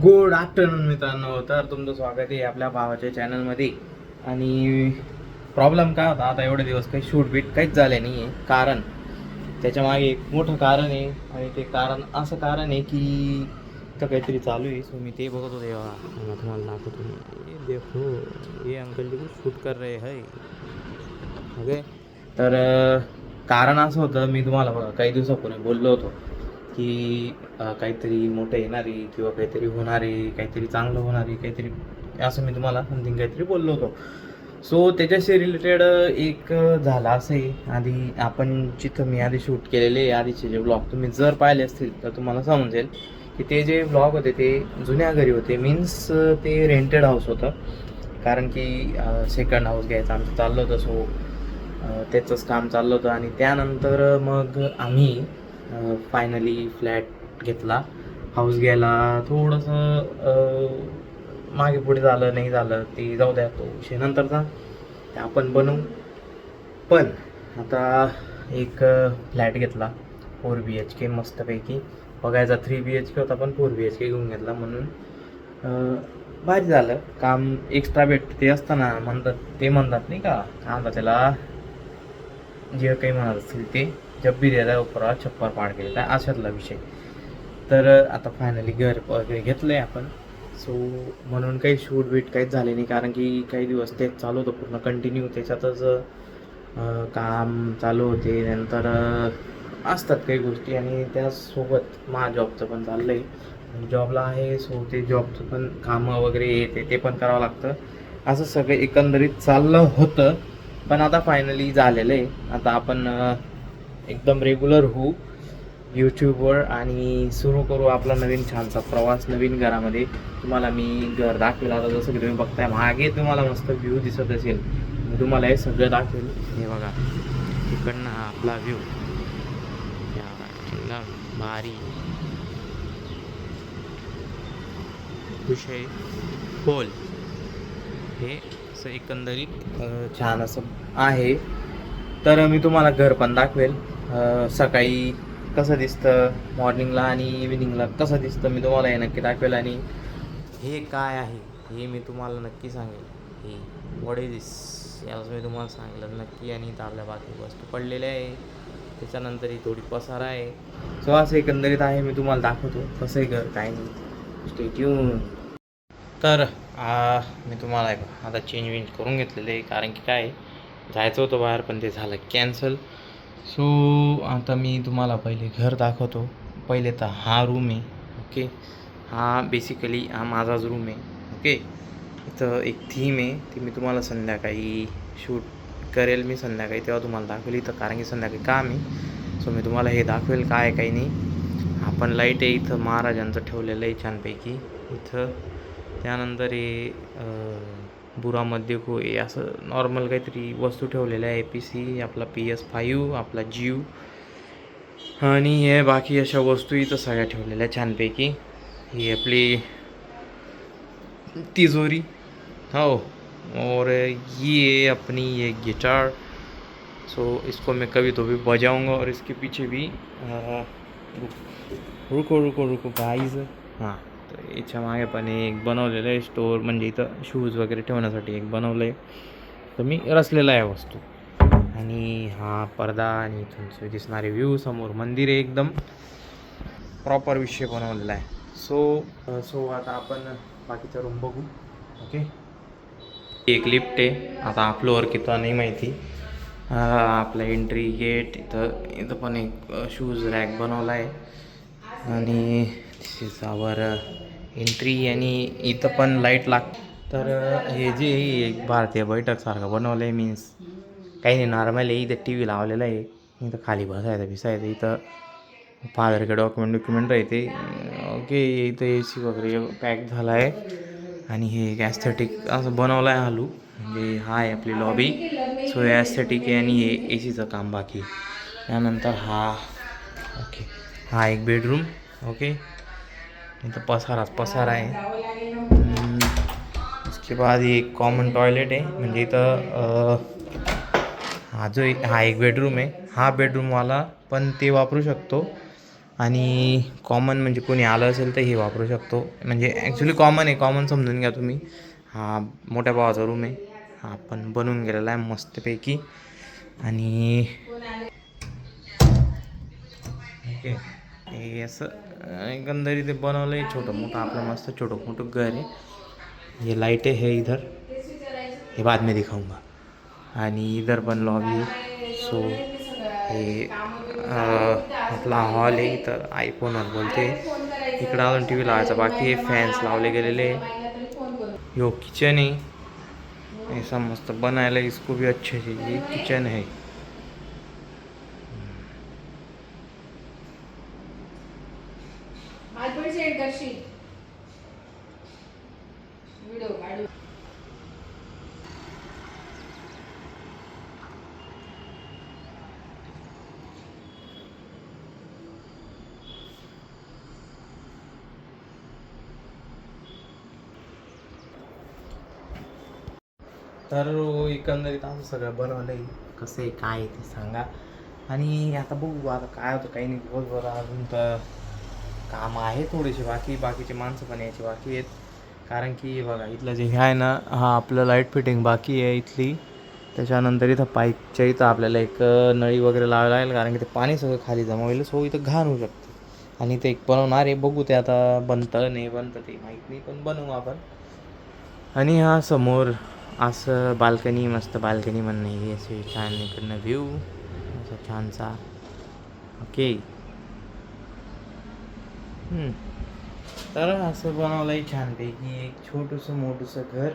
Good afternoon मित्रांनो. तर तुमचं स्वागत आहे आपल्या भावाच्या चॅनलमध्ये. आणि प्रॉब्लेम काय होता, आता एवढे दिवस काही शूट बीट काहीच झाले नाही आहे. कारण त्याच्यामागे एक मोठं कारण आहे. आणि ते कारण असं कारण आहे की तर काहीतरी चालू आहे. सो मी ते बघत होते. बघा तुम्हाला दाखवतो. ये देखो, ये अंकल जी को शूट कर रहे है. ओके. तर कारण असं होतं, मी तुम्हाला बघा काही दिवसापूर्वी बोललो होतो की काहीतरी मोठं येणार आहे किंवा काहीतरी होणार आहे, काहीतरी चांगलं होणार आहे, काहीतरी असं मी तुम्हाला समथिंग काहीतरी बोललो होतो. सो त्याच्याशी रिलेटेड एक झालं असं आहे. आधी आपण जिथं मी आधी शूट केलेले आधीचे जे ब्लॉग तुम्ही जर पाहिले असतील तर तुम्हाला समजेल की ते जे ब्लॉग होते ते जुन्या घरी होते. मीन्स ते रेंटेड हाऊस होतं. कारण की सेकंड हाऊस घ्यायचं आमचं चाललं होतं. सो त्याचंच काम चाललं होतं. आणि त्यानंतर मग आम्ही फायनली फ्लॅट घेतला. हाऊस घ्यायला थोडंसं मागे पुढे झालं, नाही झालं ते जाऊ द्या, तो विषय नंतरचा, ते आपण बनवू. पण आता एक फ्लॅट घेतला 4 BHK मस्तपैकी. बघायचा 3 BHK होता, पण 4 BHK घेऊन घेतला. म्हणून भारी झालं. काम एक्स्ट्रा भेटतं ते असताना म्हणतात नाही का, काय म्हणतात त्याला, जे काही म्हणत असतील ते जब भी द्यायला उपरा छप्पर पाड केलेला आहे, अशातला विषय. तर आता फायनली घर वगैरे घेतलं आहे आपण. सो म्हणून काही शूट बीट काहीच झाले नाही. कारण की काही दिवस तेच चालू होतं पूर्ण कंटिन्यू. त्याच्यातच काम चालू होते. नंतर असतात काही गोष्टी. आणि त्यासोबत माझ्या जॉबचं पण चाललं आहे. जॉबला आहे. सो ते जॉबचं पण कामं वगैरे येते ते पण करावं लागतं. असं सगळं एकंदरीत चाललं होतं. पण आता फायनली झालेलं आहे. आता आपण एकदम रेग्युलर होऊ यूट्यूबवर आणि सुरू करू आपला नवीन छानसा प्रवास नवीन घरामध्ये. तुम्हाला मी घर दाखवेल. आता जसं की तुम्ही बघताय मागे तुम्हाला मस्त व्ह्यू दिसत असेल, मी तुम्हाला हे सगळं दाखवेल. हे बघा तिकडनं आपला व्ह्यू भारी विषय खोल. हे असं एकंदरीत छान असं आहे. तर मी तुम्हाला घर पण दाखवेल. सकाळी कसं दिसतं, मॉर्निंगला आणि इव्हिनिंगला कसं दिसतं, मी तुम्हाला हे नक्की दाखवेल. आणि हे काय आहे हे मी तुम्हाला नक्की सांगेल. हे व्हॉट इज दिस, याला मी तुम्हाला सांगितलं नक्की. आणि इथं आपल्या बाकी वस्तू पडलेल्या आहे. त्याच्यानंतर ही थोडी पसारा आहे. सो असं एकंदरीत आहे. मी तुम्हाला दाखवतो कसं आहे घर, काय नाही. Stay tune. तर मी तुम्हाला आता चेंज करून घेतलेलं आहे. कारण की काय जायचं होतं बाहेर, पण ते झालं कॅन्सल. सो आता मी तुम्हाला पहिले घर दाखवतो. पहिले तर हा रूम आहे. ओके. हा बेसिकली हा माझाच रूम आहे. ओके. इथं एक थीम आहे, ती मी तुम्हाला संध्याकाळी शूट करेल. मी संध्याकाळी तेव्हा तुम्हाला दाखवेल इथं. कारण की संध्याकाळी काम आहे. सो मी तुम्हाला हे दाखवेल काय काही नाही. आपण लाईट आहे इथं महाराजांचं ठेवलेलं आहे छानपैकी इथं. त्यानंतर हे बुरामध्ये को हे असं नॉर्मल काहीतरी वस्तू ठेवलेल्या आहे. PC आपला PS5 आपला जीव आणि हे बाकी अशा वस्तू इथं सगळ्या ठेवलेल्या छानपैकी. ही आपली तिजोरी हो. और ये अपनी ये गिटार. सो इसको मैं कभी तो भी बजाऊंगा. और इसके पीछे भी रुको रुको रुको गाइस. हां, तर याच्या मागे पण एक बनवलेलं आहे स्टोअर, म्हणजे इथं शूज वगैरे ठेवण्यासाठी एक बनवलं आहे. तर मी रचलेला आहे वस्तू. आणि हा पडदा आणि इथून दिसणारे व्ह्यू, समोर मंदिर आहे, एकदम प्रॉपर विषय बनवलेला आहे. सो आता आपण बाकीचा रूम बघू. ओके. एक लिफ्ट आहे. आता फ्लोअर किती नाही माहिती. आपला एंट्री गेट इथं पण एक शूज रॅक बनवला आहे. आणि दिस इज आवर एंट्री. आणि इथं पण लाईट तर हे जे एक भारतीय बैठकसारखं बनवलं आहे. मीन्स काही नाही, नॉर्मल आहे. इथं TV लावलेलं आहे. इथं खाली बसायचं इथं फादरकडे डॉक्युमेंट राहते. ओके. इथं AC वगैरे पॅक झाला आहे. आणि हे एक ॲस्थेटिक असं बनवलं आहे हालू. म्हणजे हा आहे आपली लॉबी. सो हे ॲस्थेटिक आहे आणि हे ACचं काम बाकी. त्यानंतर ओके, हा एक बेडरूम. ओके. इथं पसारा आहे. उसके बाद एक कॉमन टॉयलेट आहे. म्हणजे इथं हा एक बेडरूम आहे. हा बेडरूमवाला पण ते वापरू शकतो. आणि कॉमन म्हणजे कोणी आलं असेल तर हे वापरू शकतो. म्हणजे ॲक्च्युली कॉमन आहे, कॉमन समजून घ्या तुम्ही. हा मोठ्या भावाचा रूम आहे, हा पण बनवून गेलेला आहे मस्तपैकी. आणि ओके, हे असं एकंदरीत ते बनवलं आहे छोटं मोठं आपलं मस्त छोटं मोठं घर आहे. ये लाइट है इधर, हे बाद में दिखाऊंगा. आणि इधर पण लॉबी. सो हे आपला हॉल आहे, इथं आयफोनवर बोलते. इकडं अजून टी व्ही लावायचा बाकी आहे, फॅन्स लावले गेलेले. यो किचन आहे, ऐसा मस्त बनायला इसको भी अच्छे से. ये किचन है. तर एकंदरीत असं सगळं बनवलं आहे. कसं आहे काय आहे ते सांगा. आणि आता बघू आता काय होतं काही नाही. दिवसभर अजून तर काम आहे थोडेसे बाकीचे माणसं पण यायचे बाकी आहेत. कारण की बघा इथलं जे हे आहे ना, हा आपलं लाईट फिटिंग बाकी आहे इथली. त्याच्यानंतर इथं पाईपच्या इथं आपल्याला एक नळी वगैरे लावायला लागेल, कारण की ते पाणी सगळं खाली जमा होईल, सो इथं घाण होऊ शकते. आणि ते एक बनवणार आहे, बघू ते आता बनतं नाही बनतं ते माहीत नाही, पण बनवू आपण. आणि हा समोर असं बाल्कनी, मस्त बाल्कनी म्हणणं आहे असे छान इकडनं व्ह्यू असं छानसा. ओके. तर असं बनवलं आहे छानपैकी एक छोटंसं मोठंसं घर.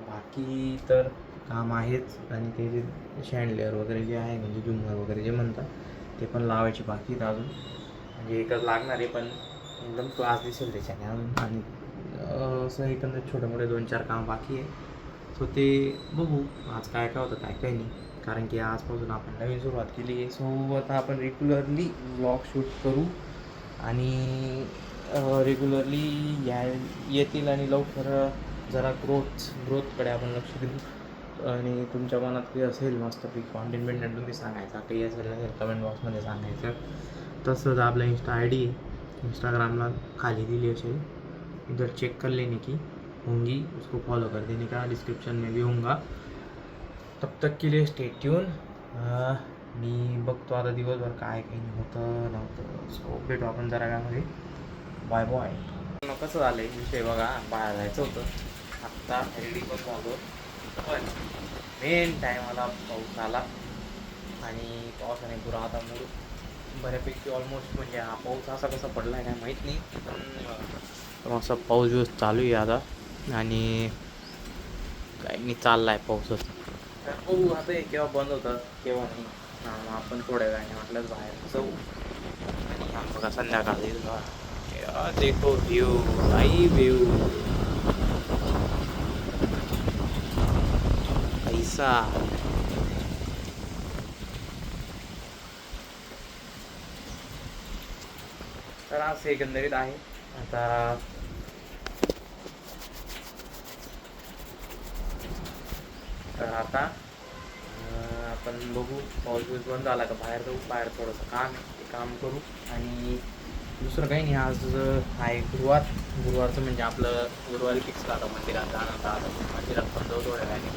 बाकी तर काम आहेच. आणि ते जे शँडलियर वगैरे जे आहे म्हणजे झुमर वगैरे जे म्हणतात ते पण लावायचे बाकी आहेत अजून. म्हणजे एकच लागणार आहे, पण एकदम क्लास दिसेल त्याच्याने अजून. आणि असं एकंदरीत छोटे मोठे 2-4 काम बाकी आहे. सो ते बघू आज काय काय होतं काय काय नाही. कारण की आजपासून आपण नवीन सुरुवात केली आहे. सो आता आपण रेग्युलरली व्लॉग शूट करू आणि रेग्युलरली येतील. आणि लवकर जरा ग्रोथकडे आपण लक्ष देऊ. आणि तुमच्या मनात काही असेल मस्तपैकी कॉन्टेंट तुम्ही सांगायचा, काही असेल नसेल कमेंट बॉक्समध्ये सांगायचं. तसंच आपला इंस्टा आय डी इंस्टाग्रामला खाली दिली असेल, इधर चेक कर लेने की होंगी, उसको फॉलो कर देने का, डिस्क्रिप्शन में भी होऊंगा. तब तक के लिए स्टे ट्यून. मी बघतो आता दिवसभर काय काही होतं नव्हतं. सो भेटू आपण जरा वेळामध्ये. Bye bye. कसं झालं आहे विषय बघा, बाहेर जायचं होतं, आत्ता रेडी पण झालो, पण मेन टायमाला पाऊस आला. आणि पावसाने पुरा आता मूड बऱ्यापैकी ऑलमोस्ट, म्हणजे हा पाऊस असा कसा पडला आहे काय माहीत नाही, पण असा पाऊस दिवस चालू आहे आता. आणि काही नाही चालला आहे पाऊसच. तर बघू आता हे केव्हा बंद होतं केव्हा नाही. आपण थोड्या वेळाने म्हटलंच बाहेर जाऊ. आणि बघा संध्याकाळी देखो व्यू, आई व्यू ऐसा. तर असं एकंदरीत आहे. आता तर आता आपण बघू पाऊस बिऊस बंद झाला का बाहेर जाऊ. बाहेर थोडंसं काम आहे ते काम करू. आणि दुसरं काही नाही. आज आहे गुरुवारचं म्हणजे आपलं गुरुवारी फिक्स राहतं मंदिरात जाणं. आता मंदिरात पण जाऊ थोड्या वेळाने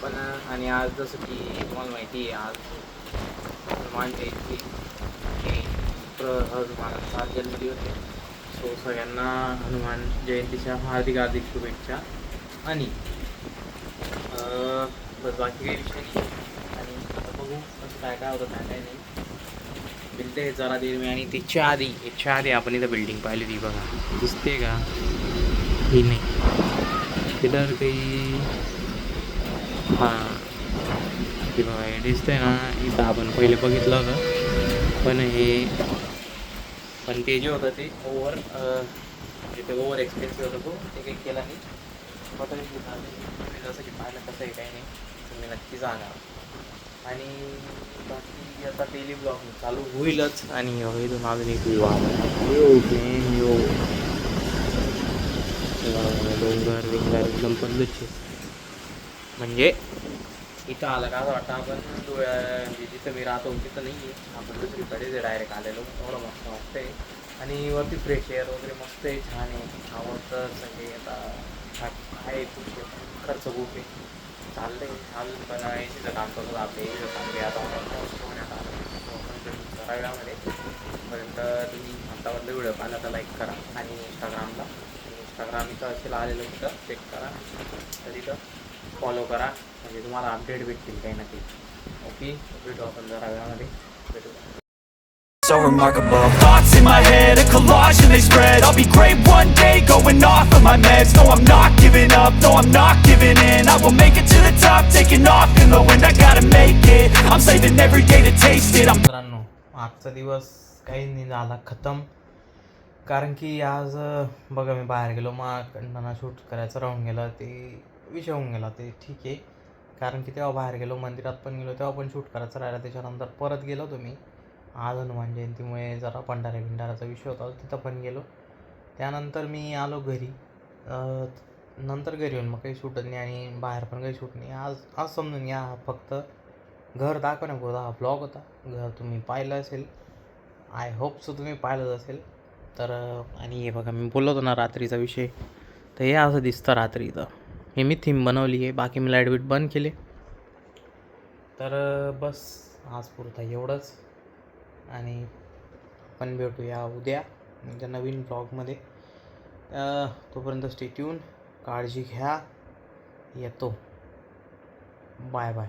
पण. आणि आज जसं की तुम्हाला माहिती आहे आज हनुमान जयंती हे हनुमानाचा जन्मदिवस आहे. सो सगळ्यांना हनुमान जयंतीच्या हार्दिक शुभेच्छा. आणि बस बाकी काही विषय नाही. आणि आता बघू कसं काय काय होतं काय काय नाही. मिळते जरा देर में. आणि त्याच्या आधी आपण इथं बिल्डिंग पाहिली ती बघा, दिसते का ही नाही तिथं काही. हां ती बघा हे दिसतंय ना, इथं आपण पहिले बघितलं होतं. पण ते जे होतं ते ओव्हर एक्सपेन्सिव्ह होतं. तो ते काही केला नाही. जसं की पाहिलं कसं आहे काही नाही, तुम्ही नक्की जाणार. आणि बाकी आता डेली ब्लॉग चालू होईलच. आणि इथून अजून एक व्ह्यू डोंगर विंगर एकदम पल्लूचे. म्हणजे इथं आलं का असं वाटतं आपण म्हणजे जिथं मी राहतो तिथं नाही आहे, आपण दुसरीकडे डायरेक्ट आलेलो, एवढं मस्त वाटतंय. आणि वरती फ्रेश एअर वगैरे मस्त आहे, छान आहे. आवडतं सगळे आता आहे खूप खर्च खूप आहे, चाललं आहे अजून पण एसीचं काम करतो आपले एसीचं चांगले आता होण्यात आलं कराव्यामध्ये. पर्यंत तुम्ही आत्तामधलं व्हिडिओ पाहिला तर लाईक करा आणि इंस्टाग्राम इथं असेल आलेलं तिथं चेक करा, तर तिथं फॉलो करा म्हणजे तुम्हाला अपडेट भेटतील काही ना काही. ओके, भेटू आपण जरा वेळामध्ये भेटू. So remarkable. Thoughts in my head, a collage and they spread. I'll be great one day, going off of my meds. No, I'm not giving up, no, I'm not giving in. I will make it to the top, taking off in the wind. I gotta make it, I'm saving every day to taste it. मित्रांनो, आजचा दिवस काही नाही झाला खतम, कारण की आज बघा मी बाहेर गेलो, मग शूट करायचं राहून गेलं, ते विषय होऊन गेला. ते ठीक आहे, कारण की तेव्हा बाहेर गेलो, मंदिरात पण गेलो, तेव्हा पण शूट करायचं राहिलं. त्याच्यानंतर परत गेलो तुम्ही आज हनुमान जयंतीमुळे जरा भंडाऱ्याचा विषय होता, तिथं पण गेलो. त्यानंतर मी आलो घरी. नंतर घरी येऊन मग काही शूट नाही आणि बाहेर पण काही शूट नाही. आज समजून या फक्त घर दाखवण्यापुरता हा ब्लॉग होता. घर तुम्ही पाहिलं असेल, आय होप सो तुम्ही पाहिलंच असेल. तर आणि हे बघा मी बोललो होतो ना रात्रीचा विषय, तर हे असं दिसतं रात्रीचं. हे मी थीम बनवली आहे, बाकी मी लाईट बीट बंद केले. तर बस आज पुरता एवढंच, आणि आपण भेटूया उद्या म्हणजे नवीन ब्लॉगमध्ये. तोपर्यंत स्टे ट्यून, काळजी घ्या, येतो, बाय बाय.